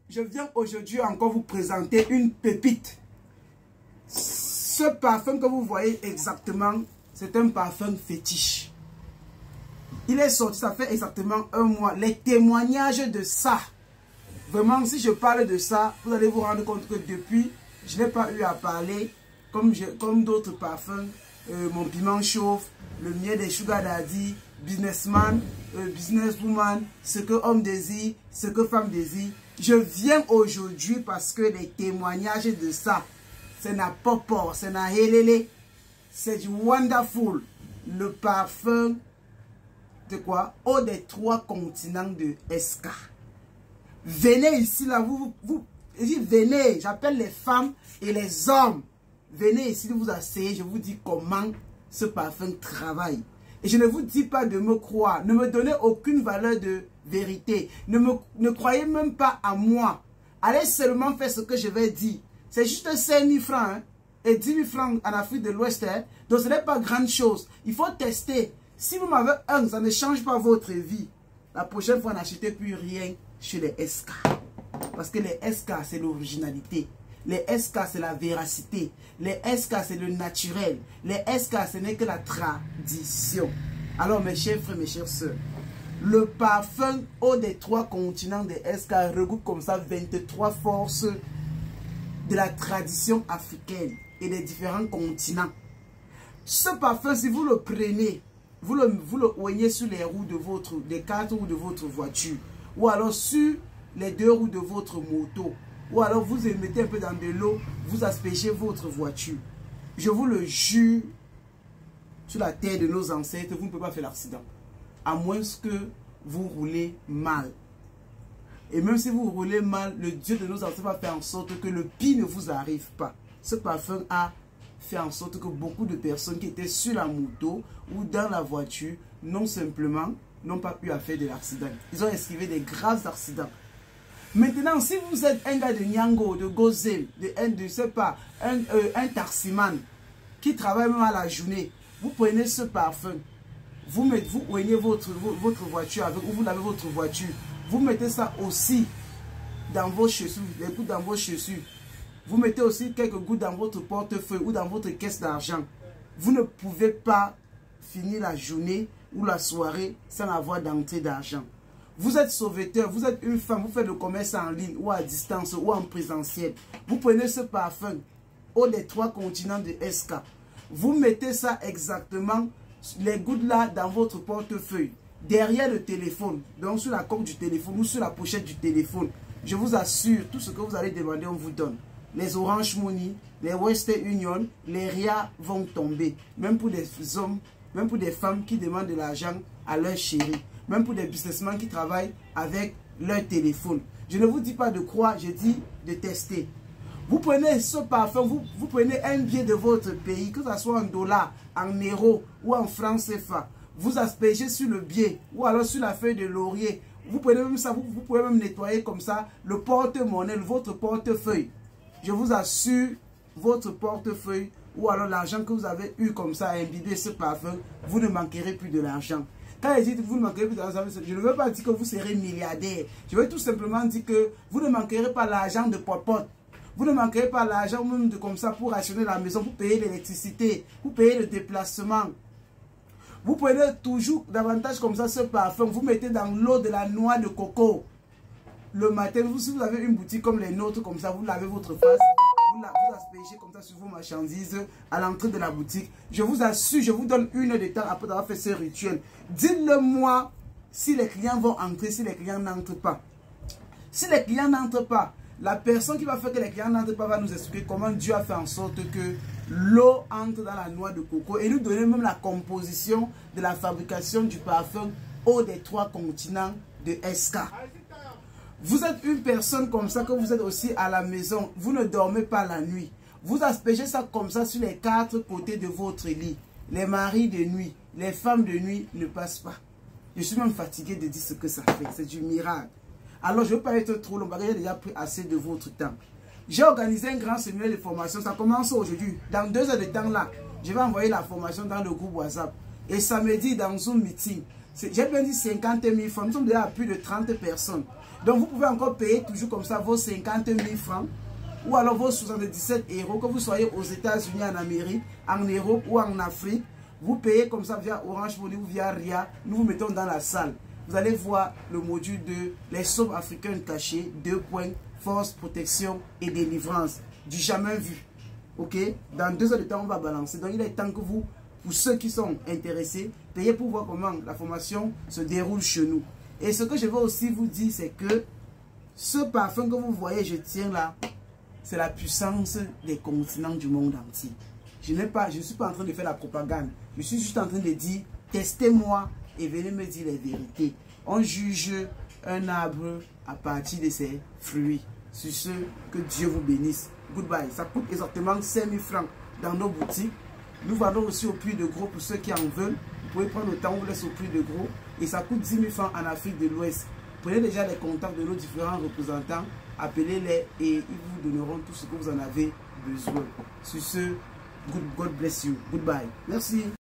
je viens aujourd'hui encore vous présenter une pépite. Ce parfum que vous voyez exactement, c'est un parfum fétiche. Il est sorti, ça fait exactement un mois. Les témoignages de ça, vraiment, si je parle de ça, vous allez vous rendre compte que depuis, je n'ai pas eu à parler comme d'autres parfums. Mon piment chauffe, le miel des sugar daddy, businessman, businesswoman, ce que homme désire, ce que femme désire. Je viens aujourd'hui parce que les témoignages de ça, c'est na popo, c'est na helele, c'est du wonderful. Le parfum de quoi? Au des 3 continents de SK. Venez ici là, je dis venez, j'appelle les femmes et les hommes. Venez ici, vous asseyez, je vous dis comment ce parfum travaille. Et je ne vous dis pas de me croire, ne me donnez aucune valeur de vérité. Ne croyez même pas à moi. Allez seulement faire ce que je vais dire. C'est juste 5 000 francs hein, et 10 000 francs en Afrique de l'Ouest. Hein. Donc ce n'est pas grande chose. Il faut tester. Si vous m'avez un, ça ne change pas votre vie. La prochaine fois, n'achetez plus rien chez les SK. Parce que les SK, c'est l'originalité. Les SK, c'est la véracité. Les SK, c'est le naturel. Les SK, ce n'est que la tradition. Alors, mes chers frères, mes chères sœurs, le parfum haut des 3 continents des SK regroupe comme ça 23 forces de la tradition africaine et des différents continents. Ce parfum, si vous le prenez, vous le oignez sur les roues de des 4 roues de votre voiture, ou alors sur les 2 roues de votre moto, ou alors vous mettez un peu dans de l'eau, vous aspergez votre voiture. Je vous le jure, sur la terre de nos ancêtres, vous ne pouvez pas faire l'accident. À moins que vous roulez mal. Et même si vous roulez mal, le Dieu de nos ancêtres va faire en sorte que le pire ne vous arrive pas. Ce parfum a fait en sorte que beaucoup de personnes qui étaient sur la moto ou dans la voiture, non simplement, n'ont pas pu faire de l'accident. Ils ont esquivé des graves accidents. Maintenant, si vous êtes un gars de Nyango, de Gozem, je sais pas, un taximan qui travaille même à la journée, vous prenez ce parfum, vous oignez votre voiture avec, ou vous lavez votre voiture, vous mettez ça aussi dans vos chaussures, les gouttes dans vos chaussures. Vous mettez aussi quelques gouttes dans votre portefeuille ou dans votre caisse d'argent. Vous ne pouvez pas finir la journée ou la soirée sans avoir d'entrée d'argent. Vous êtes sauveteur, vous êtes une femme, vous faites le commerce en ligne ou à distance ou en présentiel. Vous prenez ce parfum au des 3 continents de SK. Vous mettez ça exactement, les gouttes là, dans votre portefeuille. Derrière le téléphone, donc sur la coque du téléphone ou sur la pochette du téléphone. Je vous assure, tout ce que vous allez demander, on vous donne. Les Orange Money, les Western Union, les RIA vont tomber. Même pour des hommes, même pour des femmes qui demandent de l'argent à leur chéri. Même pour des businessmen qui travaillent avec leur téléphone. Je ne vous dis pas de croire, je dis de tester. Vous prenez ce parfum, vous prenez un billet de votre pays, que ce soit en dollars, en euros ou en francs CFA. Vous aspergez sur le billet ou alors sur la feuille de laurier. Vous prenez même ça, vous pouvez même nettoyer comme ça le porte-monnaie, votre portefeuille. Je vous assure, votre portefeuille ou alors l'argent que vous avez eu comme ça à imbiber ce parfum, vous ne manquerez plus de l'argent. Quand je dis que vous ne manquerez plus d'argent, je ne veux pas dire que vous serez milliardaire. Je veux tout simplement dire que vous ne manquerez pas l'argent de popote. Vous ne manquerez pas l'argent même de comme ça pour rationner la maison, pour payer l'électricité, pour payer le déplacement. Vous prenez toujours davantage comme ça ce parfum, vous mettez dans l'eau de la noix de coco. Le matin, si vous avez une boutique comme les nôtres, comme ça, vous lavez votre face, vous aspergez comme ça sur vos marchandises à l'entrée de la boutique. Je vous assure, je vous donne 1 heure de temps après avoir fait ce rituel. Dites-le moi si les clients vont entrer, si les clients n'entrent pas. Si les clients n'entrent pas, la personne qui va faire que les clients n'entrent pas va nous expliquer comment Dieu a fait en sorte que l'eau entre dans la noix de coco et nous donner même la composition de la fabrication du parfum au des 3 continents de SK. Vous êtes une personne comme ça que vous êtes aussi à la maison, vous ne dormez pas la nuit. Vous aspergez ça comme ça sur les 4 côtés de votre lit. Les maris de nuit, les femmes de nuit ne passent pas. Je suis même fatigué de dire ce que ça fait, c'est du miracle. Alors je ne veux pas être trop long, parce que j'ai déjà pris assez de votre temps. J'ai organisé un grand séminaire de formation, ça commence aujourd'hui. Dans 2 heures de temps là, je vais envoyer la formation dans le groupe WhatsApp. Et samedi dans Zoom Meeting, J'ai bien dit 50 000 francs. Nous sommes déjà à plus de 30 personnes. Donc vous pouvez encore payer toujours comme ça vos 50 000 francs. Ou alors vos 77 euros, que vous soyez aux États-Unis, en Amérique, en Europe ou en Afrique. Vous payez comme ça via Orange Money ou via RIA. Nous vous mettons dans la salle. Vous allez voir le module de les sommes africaines cachées, 2 points, force, protection et délivrance. Du jamais vu. Ok? Dans 2 heures de temps, on va balancer. Donc il est temps que vous, pour ceux qui sont intéressés, payez pour voir comment la formation se déroule chez nous. Et ce que je veux aussi vous dire, c'est que ce parfum que vous voyez, je tiens là, c'est la puissance des continents du monde entier. Je ne suis pas en train de faire la propagande. Je suis juste en train de dire, testez-moi et venez me dire les vérités. On juge un arbre à partir de ses fruits. Sur ce, que Dieu vous bénisse. Goodbye. Ça coûte exactement 5 000 francs dans nos boutiques. Nous vendons aussi au prix de gros pour ceux qui en veulent. Vous pouvez prendre le temps, on vous laisse au prix de gros. Et ça coûte 10 000 francs en Afrique de l'Ouest. Prenez déjà les contacts de nos différents représentants. Appelez-les et ils vous donneront tout ce que vous en avez besoin. Sur ce, God bless you. Goodbye. Merci.